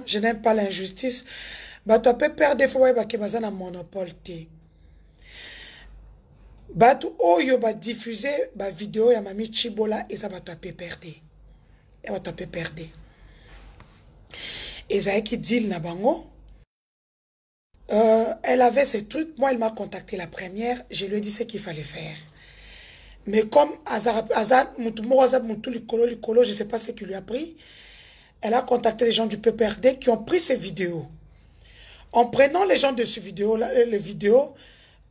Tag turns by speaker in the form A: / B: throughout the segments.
A: Je n'aime pas l'injustice. Bato peut perdre des fois parce que bazana monopole té. Bato oyo ba diffuser ba vidéo ya mami Chibola et ça bato peut perdre. Et bato peut perdre. Et ça qui dit na bango. Elle avait ces trucs. Moi, elle m'a contacté la première. Je lui ai dit ce qu'il fallait faire. Mais comme Azar, je ne sais pas ce qu'il lui a pris. Elle a contacté les gens du PPRD qui ont pris ces vidéos. En prenant les gens de ces vidéos, les vidéos,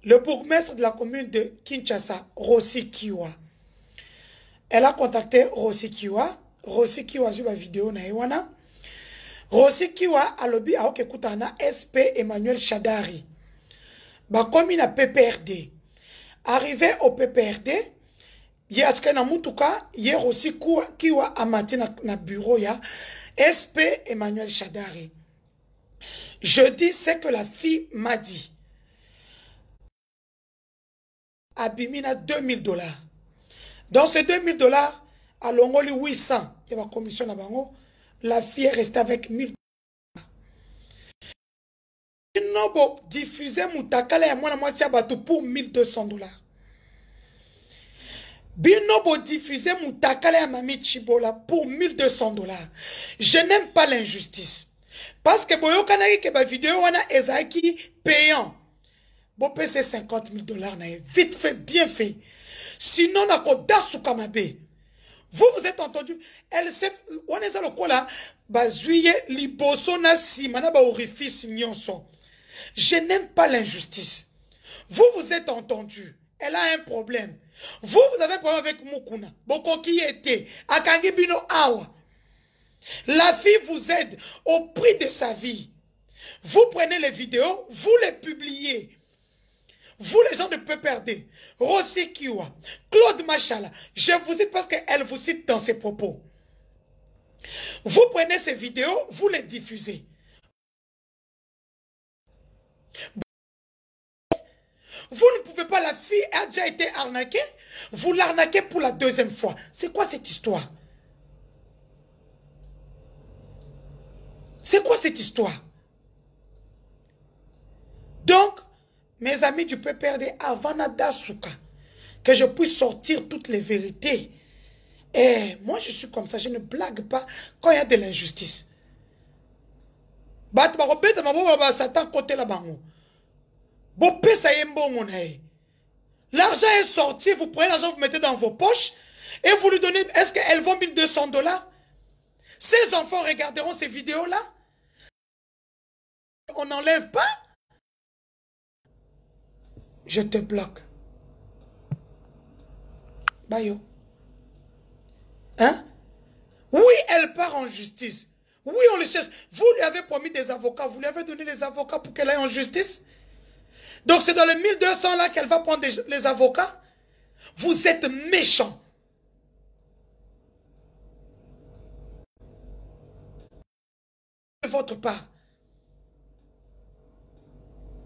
A: le bourgmestre de la commune de Kinshasa, Rossi Kiwa, elle a contacté Rossi Kiwa. Rossi Kiwa sur la vidéo na Iwana. Rossi Kiwa a lobby a okekutana SP Emmanuel Chadari. Ba comme na PPRD. Arrivé au PPRD, il a na mutuka, il Rossi Kiwa a maté na bureau ya SP Emmanuel Chadari. Je dis ce que la fille m'a dit. Abimina $2000. Dans ces $2000, à l'ongoli 800, il y a la commission à bango. La fille est restée avec 1000 $. Binobo diffusé Moutakala et moi moitié bateau pour $1200. Binobo diffusé Moutakala et Mami Chibola pour $1200. Je n'aime pas l'injustice. Parce que boyo kanaki ke ba vidéo wana ezaki payant. Bon PC $50,000 na vite fait, bien fait. Sinon na ko dasuka mabe. Vous êtes entendu, elle sait, on est dans le coup là, bazuye liboso na simana ba orifice nyonso. Je n'aime pas l'injustice. Vous êtes entendu, elle a un problème. Vous avez un problème avec Mukuna. Boko qui était, akangi bino awa. La fille vous aide au prix de sa vie. Vous prenez les vidéos, vous les publiez. Vous, les gens de PPRD, Rossi Kiwa, Claude Machala, je vous cite parce qu'elle vous cite dans ses propos. Vous prenez ces vidéos, vous les diffusez. Vous ne pouvez pas, la fille a déjà été arnaquée, vous l'arnaquez pour la deuxième fois. C'est quoi cette histoire? C'est quoi cette histoire? Donc, mes amis du PPRD, avant Nadasuka, que je puisse sortir toutes les vérités. Et moi, je suis comme ça, je ne blague pas quand il y a de l'injustice. L'argent est sorti, vous prenez l'argent, vous mettez dans vos poches, et vous lui donnez, est-ce qu'elles vont $1200? Ces enfants regarderont ces vidéos-là? On n'enlève pas? Je te bloque. Bayo. Hein? Oui, elle part en justice. Oui, on le cherche. Vous lui avez promis des avocats. Vous lui avez donné les avocats pour qu'elle aille en justice. Donc c'est dans les 1200 là qu'elle va prendre les avocats. Vous êtes méchants. De votre part.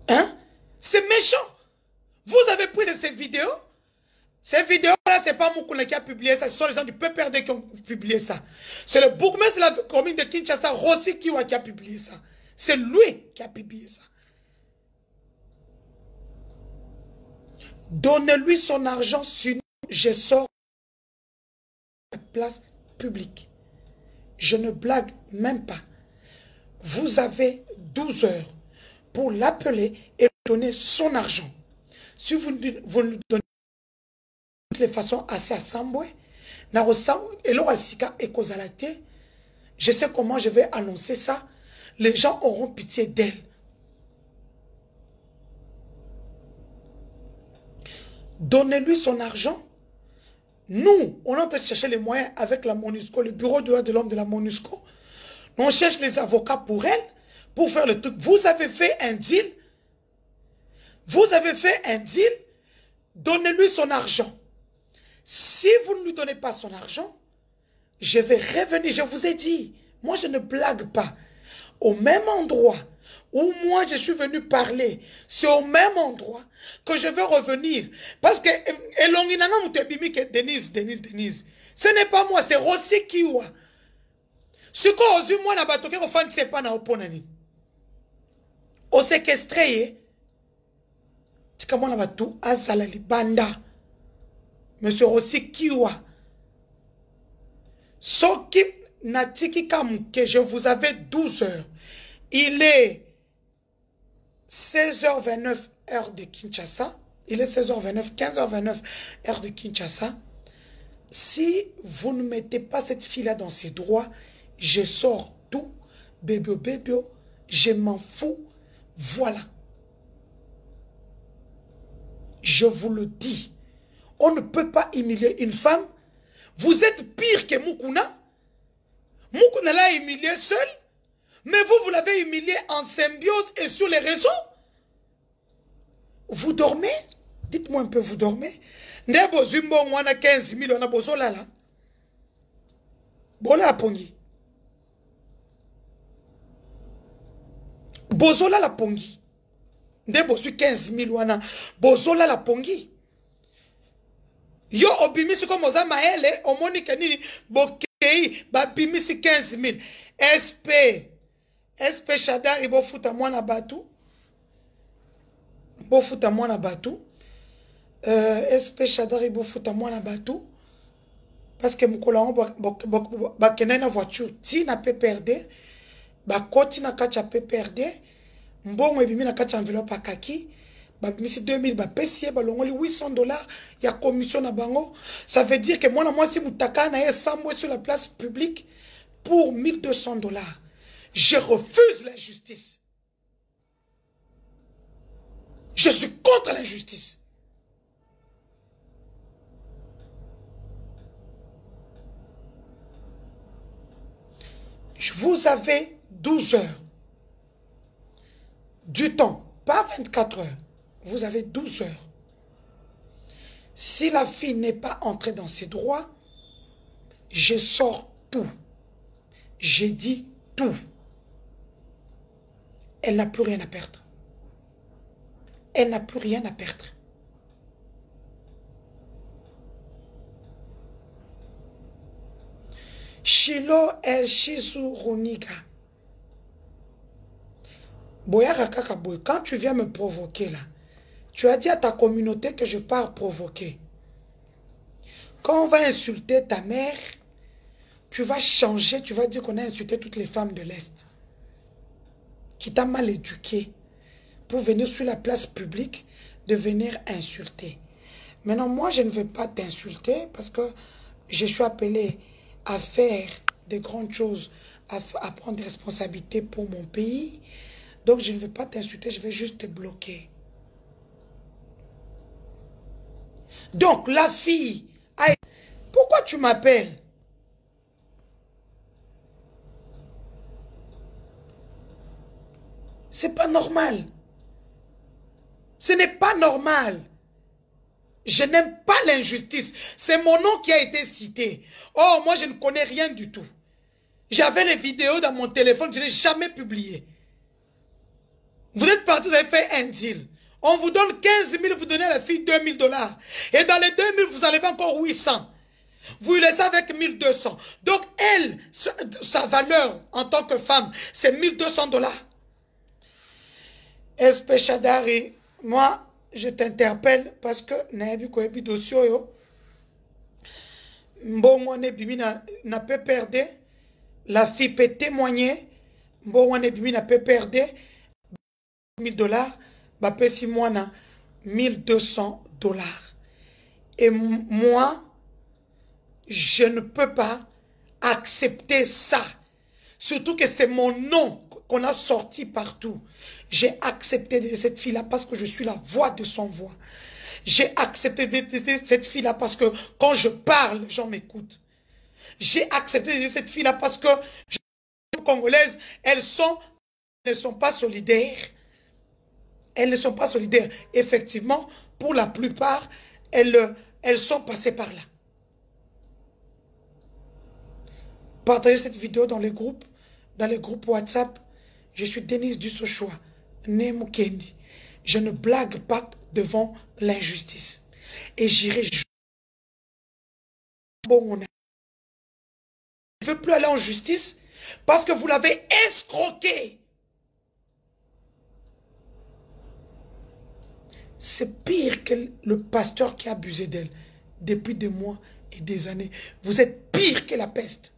A: Hein? C'est méchant. Vous avez pris de ces vidéos. Ces vidéos-là, ce n'est pas Moukouna qui a publié ça. Ce sont les gens du PPRD qui ont publié ça. C'est le bourgmestre de la commune de Kinshasa, Rossi Kiwa, qui a publié ça. C'est lui qui a publié ça. Donnez-lui son argent, sinon je sors de la place publique. Je ne blague même pas. Vous avez 12 heures pour l'appeler et lui donner son argent. Si vous ne lui donnez de toutes les façons assez à Samboué, je sais comment je vais annoncer ça. Les gens auront pitié d'elle. Donnez-lui son argent. Nous, on est en train de chercher les moyens avec la MONUSCO, le bureau de droits de l'homme de la MONUSCO. On cherche les avocats pour elle, pour faire le truc. Vous avez fait un deal. Vous avez fait un deal. Donnez-lui son argent. Si vous ne lui donnez pas son argent, je vais revenir. Je vous ai dit, moi je ne blague pas. Au même endroit où moi je suis venu parler, c'est au même endroit que je vais revenir. Parce que Denise, ce n'est pas moi, c'est Rossi Kiwa. Ce qu'on a moi na batoke ko fan c'est pas na oponani. O séquestré tika moi na batu azala libanda. Monsieur Rossi Kiwa. Soki natiki kam que je vous avais 12 heures. Il est 16h29 heure de Kinshasa. Il est 16h29, 15h29 heure de Kinshasa. Si vous ne mettez pas cette fille-là dans ses droits, je sors tout. Bébé, bébé, je m'en fous. Voilà. Je vous le dis. On ne peut pas humilier une femme. Vous êtes pire que Moukouna. Moukouna l'a humilié seul. Mais vous, vous l'avez humilié en symbiose et sur les réseaux. Vous dormez? Dites-moi un peu, vous dormez? Nebo Zumbo, on a 15 000, on a Bozola là. Bola la pongi. Bozola la pongi. Nebo su 15 000, on a Bozola la pongi. Yo obimisi comme oza maele, omonike nini, bokei, babimisi 15 000. SP Shadar, il bofuta mwana batu. Bofuta mwana batu. SP Shadar, il bofuta mwana batu. Parce que moukola bakene na voiture, ti na pe perdre. Bakoti na kacha pe perdre. Mbongo ebimi na kacha enveloppe akaki. Babimisi 2000, bapesiye, balongoli $800, ya commission na bango. Ça veut dire que moi, si moutaka na ye sambo sur la place publique pour $1200. Je refuse l'injustice. Je suis contre l'injustice. Vous avez 12 heures. Du temps, pas 24 heures. Vous avez 12 heures. Si la fille n'est pas entrée dans ses droits, je sors tout. J'ai dit tout. Elle n'a plus rien à perdre. Elle n'a plus rien à perdre. Shilo El Shizu Roniga. Boyaka Kakaboy, quand tu viens me provoquer là, tu as dit à ta communauté que je pars provoquer. Quand on va insulter ta mère, tu vas changer, tu vas dire qu'on a insulté toutes les femmes de l'Est. Qui t'a mal éduqué pour venir sur la place publique, de venir insulter. Maintenant, moi, je ne veux pas t'insulter parce que je suis appelé à faire de grandes choses, à prendre des responsabilités pour mon pays. Donc, je ne veux pas t'insulter, je vais juste te bloquer. Donc, la fille a... Pourquoi tu m'appelles? C'est pas normal. Ce n'est pas normal. Je n'aime pas l'injustice. C'est mon nom qui a été cité. Oh, moi, je ne connais rien du tout. J'avais les vidéos dans mon téléphone, je n'ai jamais publié. Vous êtes partis, vous avez fait un deal. On vous donne 15 000, vous donnez à la fille $2000. Et dans les 2000, vous enlevez encore 800. Vous lui laissez avec 1200. Donc, elle, sa valeur en tant que femme, c'est $1200. SP Shadari, moi, je t'interpelle parce que Naebi Koebi Dosio, Mbongo Nebimi n'a pas perdu. La fille peut témoigner. Mbongo Nebimi n'a pas perdu. $1000, bah si moi na $1200. Et moi, je ne peux pas accepter ça. Surtout que c'est mon nom qu'on a sorti partout. J'ai accepté de cette fille-là parce que je suis la voix de son voix. J'ai accepté de cette fille-là parce que quand je parle, les gens m'écoutent. J'ai accepté de cette fille-là parce que les Congolaises, elles ne sont pas solidaires. Elles ne sont pas solidaires. Effectivement, pour la plupart, elles sont passées par là. Partagez cette vidéo dans les groupes WhatsApp. Je suis Denise Dussochoa, né Mukendi. Je ne blague pas devant l'injustice. Et j'irai jouer. Bon, je ne veux plus aller en justice. Parce que vous l'avez escroqué. C'est pire que le pasteur qui a abusé d'elle depuis des mois et des années. Vous êtes pire que la peste.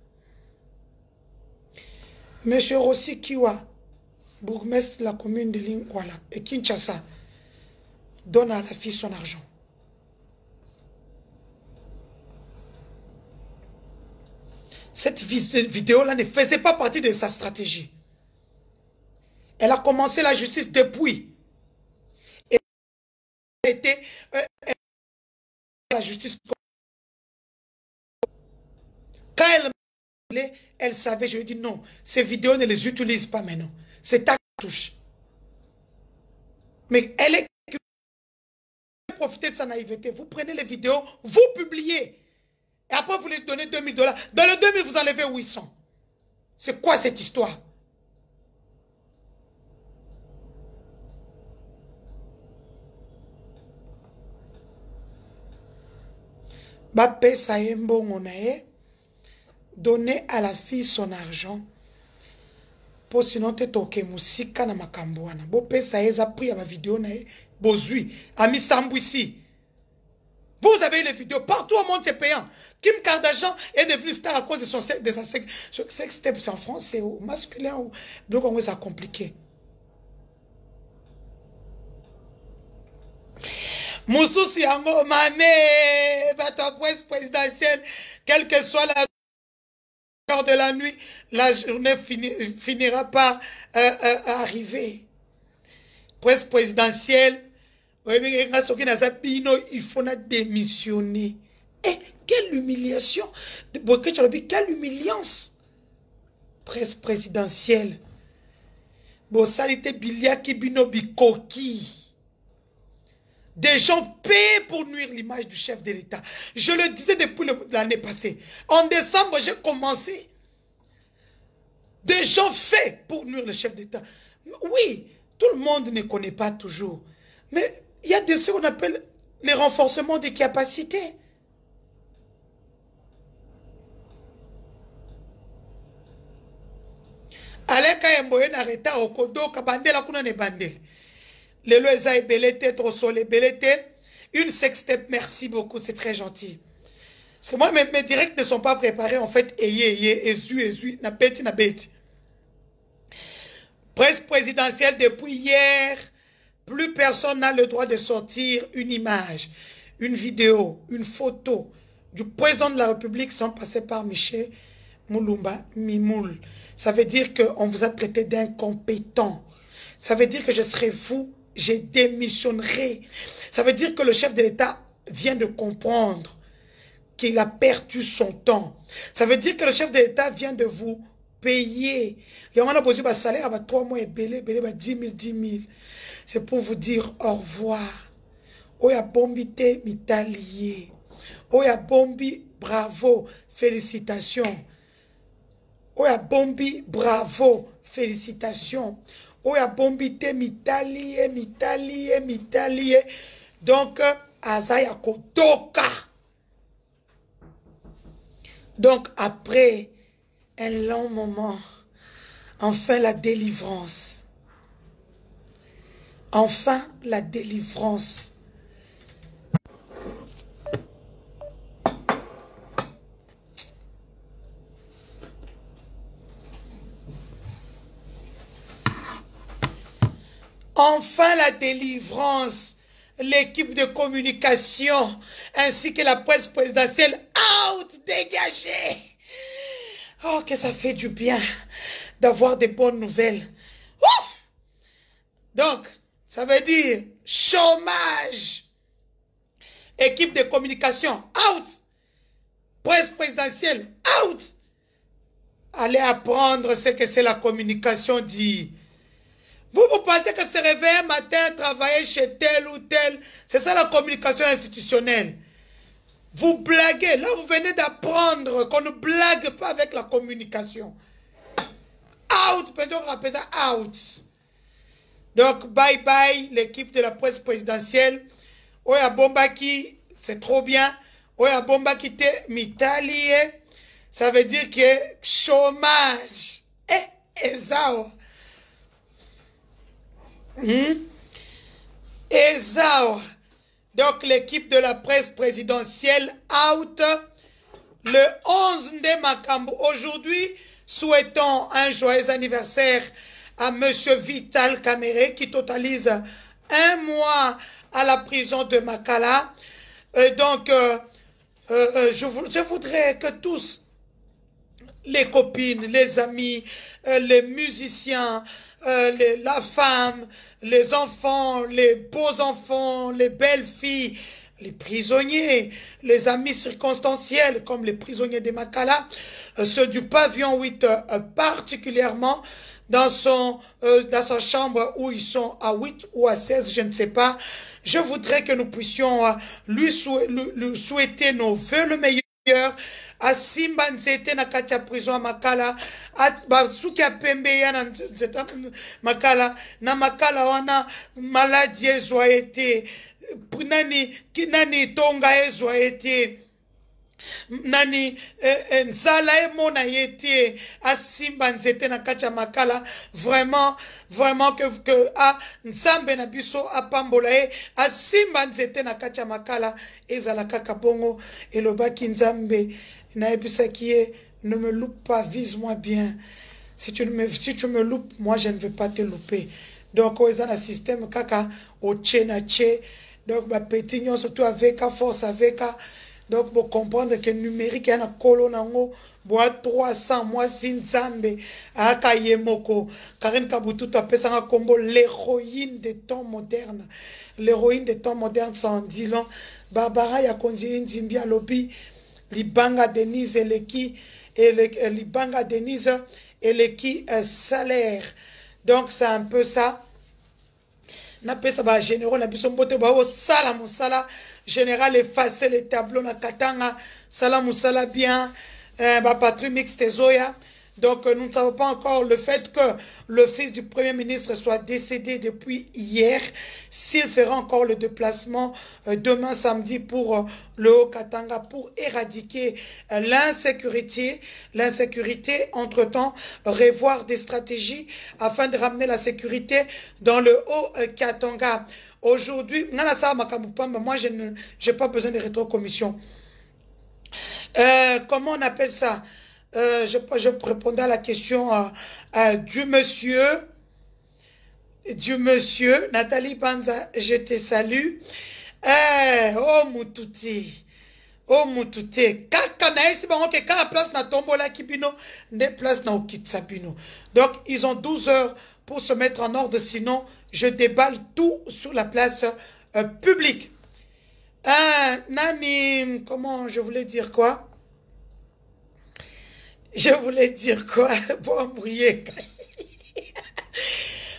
A: Monsieur Rossi Kiwa, bourgmestre de la commune de Lingwala et Kinshasa, donne à la fille son argent. Cette vidéo-là ne faisait pas partie de sa stratégie. Elle a commencé la justice depuis. Et elle était la justice. Quand elle savait, je lui ai dit non, ces vidéos ne les utilise pas maintenant. C'est ta touche. Mais elle est profitez de sa naïveté. Vous prenez les vidéos, vous publiez. Et après, vous lui donnez 2000 $. Dans le 2000, vous enlevez 800. C'est quoi cette histoire? Bapé Saembo Monae, donnez à la fille son argent. Pour sinon te toke musika na makambuana. Bopé Saeza pris à ma vidéo na bozui. Ami Sambu ici. Vous avez les vidéos, partout au monde c'est payant. Kim Kardashian est devenu star à cause de sa sex tapes en français ou masculin ou bleu congo, c'est compliqué. Moussousi Yango Mamé, votre presse présidentielle, quelle que soit la heure de la nuit, la journée finira par arriver. Presse présidentielle. Il faut démissionner. Et quelle humiliation. Quelle humiliance. Presse présidentielle. Bossalité Biliaki Bino Bikoki. Des gens paient pour nuire l'image du chef de l'État. Je le disais depuis l'année passée. En décembre, j'ai commencé. Des gens faits pour nuire le chef d'État. Oui, tout le monde ne connaît pas toujours. Mais il y a ce qu'on appelle les renforcements des capacités. Aleka Mboye n'arrêta au kodo kabandela kuna ne bandel. Le loeza est belete, trop solé belete. Une sextape, merci beaucoup, c'est très gentil. Parce que moi, mes directs ne sont pas préparés, en fait, ezu, na bête. Presse présidentielle depuis hier. Plus personne n'a le droit de sortir une image, une vidéo, une photo du président de la République sans passer par Michel Moulumba Mimoul. Ça veut dire qu'on vous a traité d'incompétent. Ça veut dire que je serai vous, je démissionnerai. Ça veut dire que le chef de l'État vient de comprendre qu'il a perdu son temps. Ça veut dire que le chef de l'État vient de vous payer. Il y a un besoin de salaire à 3 mois et belé 10 000. C'est pour vous dire au revoir. Oya bombi te mitalié. Oya bombi, bravo, félicitations. Oya bombi, bravo, félicitations. Oya bombi te mitalié. Donc, Azaya Kotoka. Donc, après un long moment, enfin la délivrance. Enfin, la délivrance. Enfin, la délivrance. L'équipe de communication ainsi que la presse présidentielle out, dégagée. Oh, que ça fait du bien d'avoir des bonnes nouvelles. Oh! Donc, ça veut dire chômage. Équipe de communication, out. Presse présidentielle, out. Allez apprendre ce que c'est la communication dit. Vous pensez que se réveiller un matin, travailler chez tel ou tel, c'est ça la communication institutionnelle. Vous blaguez. Là, vous venez d'apprendre qu'on ne blague pas avec la communication. Out, peut-on rappeler ça, out. Donc, bye bye, l'équipe de la presse présidentielle. Oya Bombaki, c'est trop bien. Oya Bombaki te mitalié. Ça veut dire que chômage. Ezao. Ezao. Donc l'équipe de la presse présidentielle out le 11 de Makambo. Aujourd'hui, souhaitons un joyeux anniversaire à Monsieur Vital Kamere qui totalise 1 mois à la prison de Makala. Donc, je voudrais que tous, les copines, les amis, les musiciens, la femme, les enfants, les beaux enfants, les belles filles, les prisonniers, les amis circonstanciels comme les prisonniers de Makala, ceux du pavillon 8 particulièrement, dans sa chambre où ils sont à 8 ou à 16, je ne sais pas. Je voudrais que nous puissions lui souhaiter nos vœux le meilleur. A Simba nzete na kati ya prison ya Makala, basuki ya pembe ya na nzete Makala, na Makala wana maladi ezwa ete, nani tonga ezwa ete, nani nzala emona yete asimba nzete na kati ya Makala. Vraiment que nzambe na biso apambola ye asimba nzete na kati ya Makala ezala kaka bongo. Elobaki nzambe na ebisaki ye, ne me loupe pas, vise-moi bien. Si tu me loupes, moi je ne vais pas te louper. Donc oza na système kaka oche na che. Donc ba petit nyon surtout avec force avec. Donc, pour comprendre que le numérique est un colonango, bois 300, moi, Zinzambe, Akayemoko, Karen Kabutu, tapé ça combo, l'héroïne des temps modernes. L'héroïne des temps modernes, sans dit long. Barbara Yakonzini Nzimbia Lobi, Libanga Denise et Libanga Denise et l'eki salaire. Donc, c'est un peu ça. Na pesa ba généraux na biso mbote ba o sala musala général effacer les tableaux na katanga sala musala bien ba patrie mixte zoya. Donc nous ne savons pas encore le fait que le fils du premier ministre soit décédé depuis hier, s'il fera encore le déplacement demain samedi pour le Haut-Katanga pour éradiquer l'insécurité. Entre-temps, revoir des stratégies afin de ramener la sécurité dans le Haut-Katanga. Aujourd'hui, moi je n'ai pas besoin de rétrocommission. Comment on appelle ça? Je répondais à la question du monsieur, Nathalie Banza, je te salue. Oh Moutouti, kaka na esi bango ke kaka place na tombola kibino, ne place na okitsabino. Donc ils ont 12 heures pour se mettre en ordre, sinon je déballe tout sur la place publique. Nani, comment je voulais dire quoi? Je voulais dire quoi?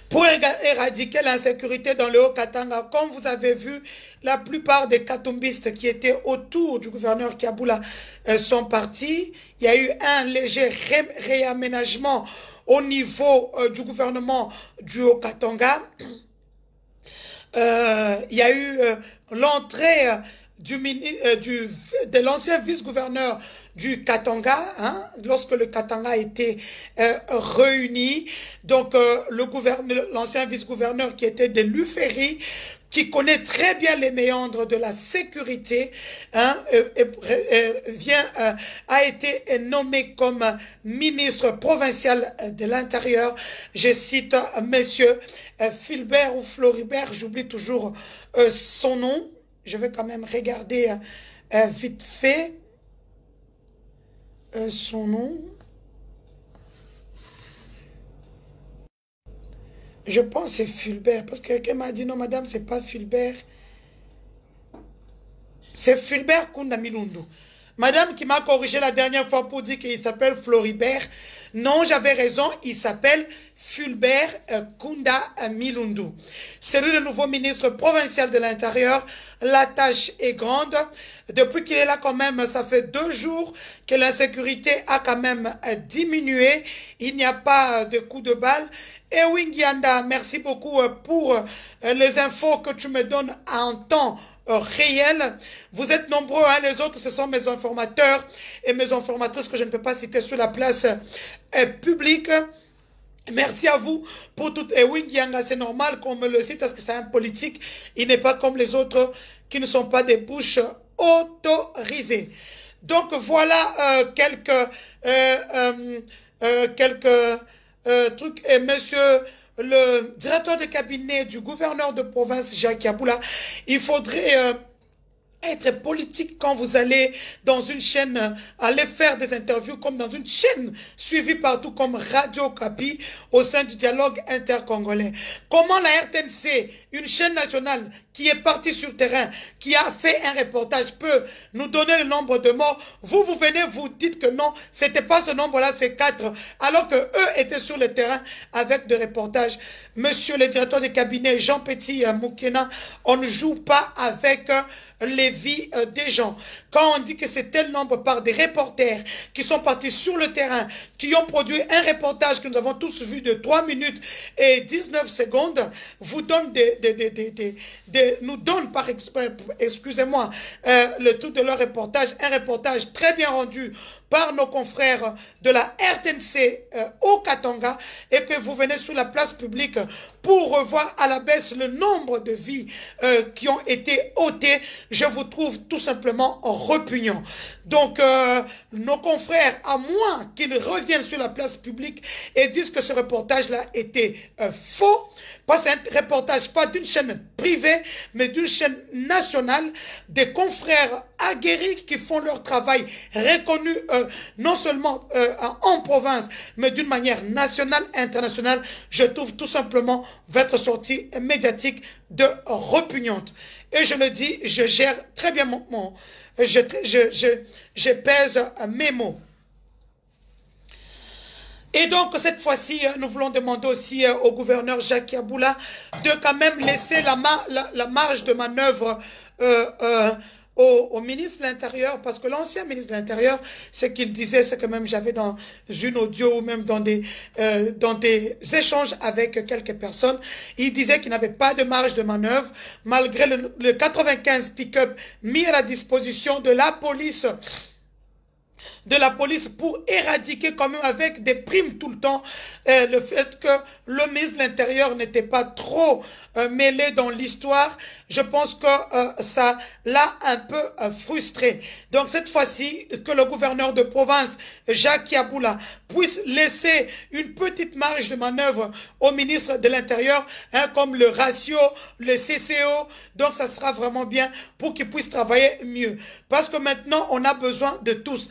A: Pour éradiquer l'insécurité dans le Haut-Katanga, comme vous avez vu, la plupart des katumbistes qui étaient autour du gouverneur Kiaboula sont partis. Il y a eu un léger réaménagement au niveau du gouvernement du Haut-Katanga. Il y a eu l'entrée de l'ancien vice-gouverneur du Katanga, hein, lorsque le Katanga a été réuni. Donc, l'ancien vice-gouverneur qui était de Luferi, qui connaît très bien les méandres de la sécurité, hein, a été nommé comme ministre provincial de l'Intérieur. Je cite monsieur Philbert ou Floribert, j'oublie toujours son nom. Je vais quand même regarder vite fait son nom. Je pense que c'est Fulbert, parce que quelqu'un m'a dit non madame, c'est pas Fulbert. C'est Fulbert Kunda Milundu. Madame qui m'a corrigé la dernière fois pour dire qu'il s'appelle Floribert. Non, j'avais raison, il s'appelle Fulbert Kunda Milundu. C'est lui le nouveau ministre provincial de l'Intérieur. La tâche est grande. Depuis qu'il est là quand même, ça fait 2 jours que l'insécurité a quand même diminué. Il n'y a pas de coups de balle. Et Wingianda, merci beaucoup pour les infos que tu me donnes en temps réel. Vous êtes nombreux, hein, les autres, ce sont mes informateurs et mes informatrices que je ne peux pas citer sur la place publique. Merci à vous pour tout. Et oui, c'est normal qu'on me le cite parce que c'est un politique. Il n'est pas comme les autres qui ne sont pas des bouches autorisées. Donc voilà quelques trucs. Et monsieur le directeur de cabinet du gouverneur de province, Jacques Yabula, il faudrait être politique quand vous allez dans une chaîne, aller faire des interviews comme dans une chaîne suivie partout comme Radio Okapi au sein du dialogue intercongolais. Comment la RTNC, une chaîne nationale qui est partie sur terrain, qui a fait un reportage, peut nous donner le nombre de morts? Vous venez, vous dites que non, c'était pas ce nombre-là, c'est 4, alors que eux étaient sur le terrain avec des reportages. Monsieur le directeur de cabinet, Jean Petit Moukena, on ne joue pas avec les vies des gens. Quand on dit que c'est tel nombre par des reporters qui sont partis sur le terrain, qui ont produit un reportage que nous avons tous vu de 3 minutes et 19 secondes, vous donne nous donne par excusez-moi, le tout de leur reportage, un reportage très bien rendu par nos confrères de la RTNC au Katanga, et que vous venez sur la place publique pour revoir à la baisse le nombre de vies qui ont été ôtées, je vous trouve tout simplement repugnant. Donc, nos confrères, à moins qu'ils reviennent sur la place publique et disent que ce reportage-là était faux, parce que c'est un reportage pas d'une chaîne privée, mais d'une chaîne nationale, des confrères aguerris qui font leur travail reconnu non seulement en province, mais d'une manière nationale, internationale. Je trouve tout simplement votre sortie médiatique de repugnante. Et je le dis, je gère très bien je pèse mes mots. Et donc, cette fois-ci, nous voulons demander aussi au gouverneur Jacques Yabula de quand même laisser la marge de manœuvre au ministre de l'Intérieur, parce que l'ancien ministre de l'Intérieur, ce qu'il disait, c'est que même j'avais dans une audio ou même dans des échanges avec quelques personnes, il disait qu'il n'avait pas de marge de manœuvre, malgré le 95 pick-up mis à la disposition de la police pour éradiquer quand même avec des primes tout le temps le fait que le ministre de l'Intérieur n'était pas trop mêlé dans l'histoire. Je pense que ça l'a un peu frustré. Donc cette fois-ci, que le gouverneur de province, Jacques Yabula, puisse laisser une petite marge de manœuvre au ministre de l'Intérieur, hein, comme le ratio, le CCO. Donc ça sera vraiment bien pour qu'il puisse travailler mieux. Parce que maintenant, on a besoin de tous.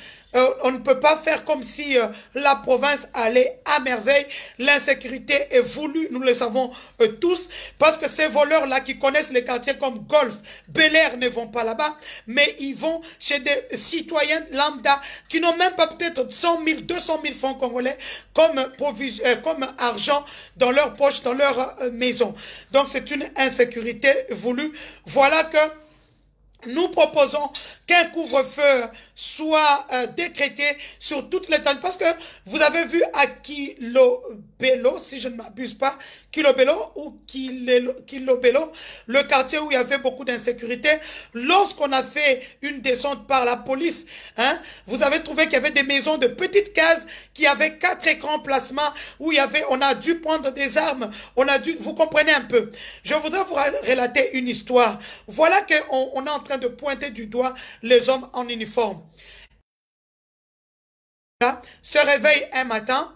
A: On ne peut pas faire comme si la province allait à merveille. L'insécurité est voulue, nous le savons tous, parce que ces voleurs-là qui connaissent les quartiers comme Golf, Bel Air ne vont pas là-bas, mais ils vont chez des citoyens lambda qui n'ont même pas peut-être 100 000, 200 000 francs congolais comme argent dans leur poche, dans leur maison. Donc c'est une insécurité voulue. Voilà que nous proposons qu'un couvre-feu soit décrété sur toute l'étendue. Parce que vous avez vu à Kilobelo, si je ne m'abuse pas, Kilobelo ou Kilobelo, le quartier où il y avait beaucoup d'insécurité, lorsqu'on a fait une descente par la police, hein, vous avez trouvé qu'il y avait des maisons de petites cases qui avaient 4 écrans placements où on a dû prendre des armes, vous comprenez un peu. Je voudrais vous relater une histoire. Voilà qu'on est en train de pointer du doigt les hommes en uniforme. Là, se réveille un matin,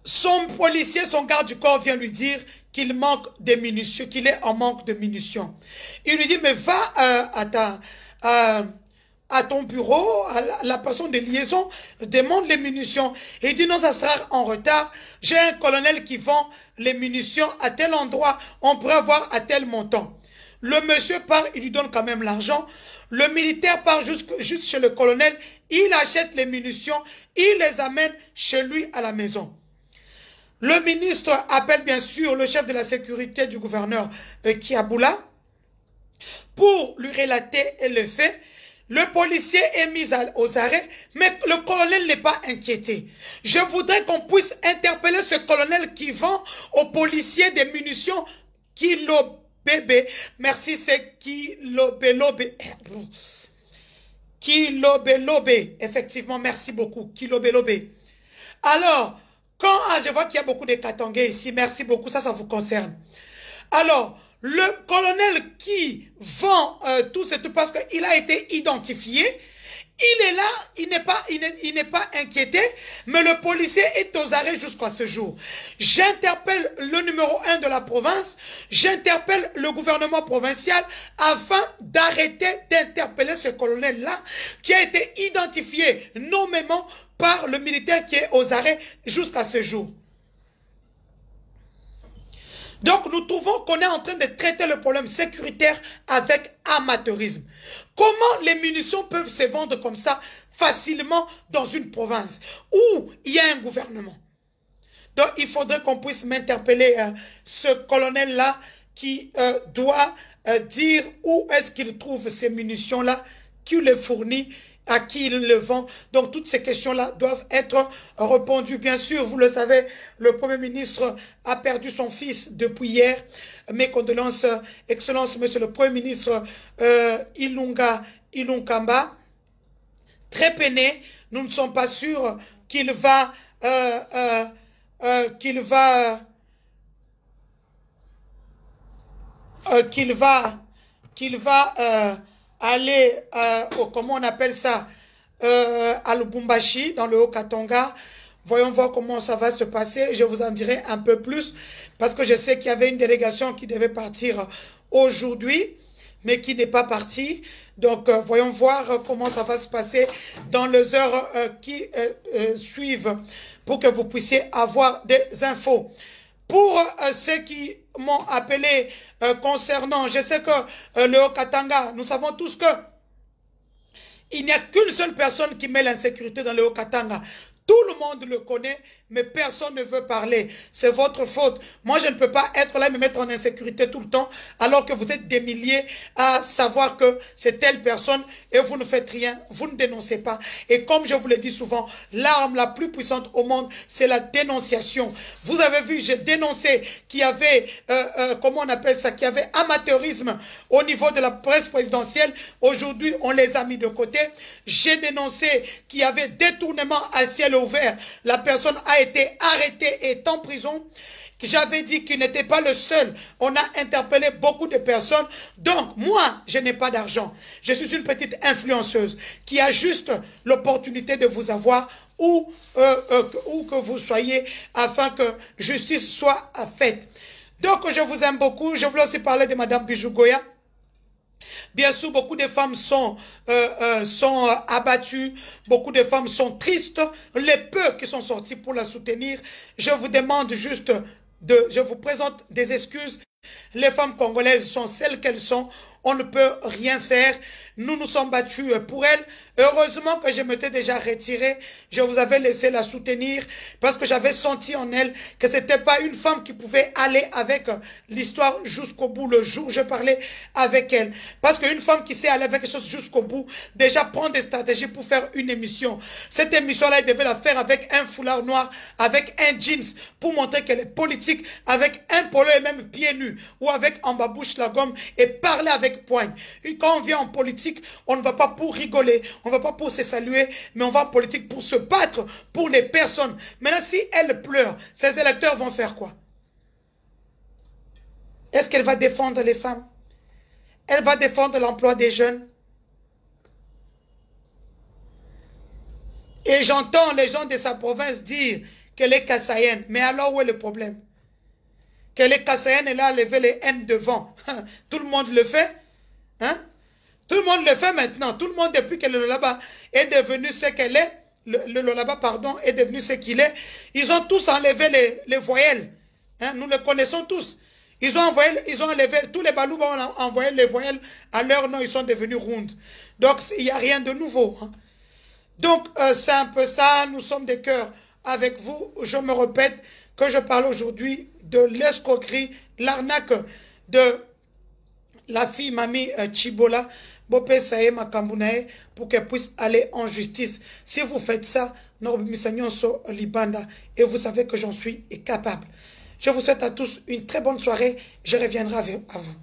A: son policier, son garde du corps vient lui dire qu'il manque de munitions, qu'il est en manque de munitions. Il lui dit, mais va à ton bureau, à la personne de liaison, demande les munitions. Et il dit, non, ça sera en retard. J'ai un colonel qui vend les munitions à tel endroit, on pourrait avoir à tel montant. Le monsieur part, il lui donne quand même l'argent. Le militaire part juste chez le colonel, il achète les munitions, il les amène chez lui à la maison. Le ministre appelle bien sûr le chef de la sécurité du gouverneur Kiaboula pour lui relater le fait. Le policier est mis aux arrêts, mais le colonel n'est pas inquiété. Je voudrais qu'on puisse interpeller ce colonel qui vend aux policiers des munitions bébé. Merci, c'est Kilobelobe. Kilobelobe. Effectivement, merci beaucoup. Kilobelobe. Alors, quand je vois qu'il y a beaucoup de Katangais ici, merci beaucoup, ça vous concerne. Alors, le colonel qui vend tout ce tout parce qu'il a été identifié, il est là, il n'est pas inquiété, mais le policier est aux arrêts jusqu'à ce jour. J'interpelle le numéro 1 de la province, j'interpelle le gouvernement provincial afin d'arrêter d'interpeller ce colonel-là qui a été identifié nommément par le militaire qui est aux arrêts jusqu'à ce jour. Donc, nous trouvons qu'on est en train de traiter le problème sécuritaire avec amateurisme. Comment les munitions peuvent se vendre comme ça facilement dans une province où il y a un gouvernement? Donc, il faudrait qu'on puisse m'interpeller ce colonel-là qui doit dire où est-ce qu'il trouve ces munitions-là, qui les fournit, à qui il le vend. Donc, toutes ces questions-là doivent être répondues. Bien sûr, vous le savez, le Premier ministre a perdu son fils depuis hier. Mes condoléances, Excellence, Monsieur le Premier ministre Ilunkamba. Très peiné. Nous ne sommes pas sûrs qu'il va... aller, comment on appelle ça, à Lubumbashi, dans le Haut-Katanga. Voyons voir comment ça va se passer. Je vous en dirai un peu plus, parce que je sais qu'il y avait une délégation qui devait partir aujourd'hui, mais qui n'est pas partie. Donc, voyons voir comment ça va se passer dans les heures qui suivent, pour que vous puissiez avoir des infos. Pour ceux qui m'ont appelé concernant, je sais que le Haut-Katanga, nous savons tous que il n'y a qu'une seule personne qui met l'insécurité dans le Haut-Katanga. Tout le monde le connaît, mais personne ne veut parler. C'est votre faute. Moi, je ne peux pas être là et me mettre en insécurité tout le temps, alors que vous êtes des milliers à savoir que c'est telle personne et vous ne faites rien, vous ne dénoncez pas. Et comme je vous le dis souvent, l'arme la plus puissante au monde, c'est la dénonciation. Vous avez vu, j'ai dénoncé qu'il y avait, comment on appelle ça, qu'il y avait amateurisme au niveau de la presse présidentielle. Aujourd'hui, on les a mis de côté. J'ai dénoncé qu'il y avait détournement à ciel ouvert. La personne a été arrêtée et est en prison. J'avais dit qu'il n'était pas le seul. On a interpellé beaucoup de personnes. Donc, moi, je n'ai pas d'argent. Je suis une petite influenceuse qui a juste l'opportunité de vous avoir où que vous soyez afin que justice soit faite. Donc, je vous aime beaucoup. Je voulais aussi parler de Madame Bijou Goya. Bien sûr, beaucoup de femmes sont abattues, beaucoup de femmes sont tristes. Les peu qui sont sortis pour la soutenir, je vous demande juste je vous présente des excuses. Les femmes congolaises sont celles qu'elles sont. On ne peut rien faire. Nous nous sommes battus pour elles. Heureusement que je m'étais déjà retiré. Je vous avais laissé la soutenir parce que j'avais senti en elle que ce n'était pas une femme qui pouvait aller avec l'histoire jusqu'au bout le jour où je parlais avec elle. Parce qu'une femme qui sait aller avec quelque chose jusqu'au bout, déjà prend des stratégies pour faire une émission. Cette émission-là, elle devait la faire avec un foulard noir, avec un jeans pour montrer qu'elle est politique, avec un polo et même pieds nus ou avec en babouche la gomme et parler avec poigne. Et quand on vient en politique, on ne va pas pour rigoler, on ne va pas pour se saluer, mais on va en politique pour se battre pour les personnes. Maintenant, si elle pleure, ses électeurs vont faire quoi? Est-ce qu'elle va défendre les femmes? Elle va défendre l'emploi des jeunes? Et j'entends les gens de sa province dire qu'elle est kassaïenne. Mais alors où est le problème? Qu'elle est kassaïenne et là a levé les haines devant. Tout le monde le fait. Hein? Tout le monde le fait maintenant. Tout le monde, depuis que le Lolaba est devenu ce qu'elle est, le Lolaba, pardon, est devenu ce qu'il est, ils ont tous enlevé les voyelles. Hein? Nous le connaissons tous. Ils ont enlevé, tous les Balouba ont envoyé les voyelles à leur nom, ils sont devenus rondes. Donc, il n'y a rien de nouveau. Hein? Donc, c'est un peu ça. Nous sommes des cœurs avec vous. Je me répète que je parle aujourd'hui de l'escroquerie, l'arnaque de la fille Mamie Chibola, Bopé Saye Makambunae, pour qu'elle puisse aller en justice. Si vous faites ça, Norbimisanyoso Libanda, et vous savez que j'en suis capable. Je vous souhaite à tous une très bonne soirée. Je reviendrai à vous.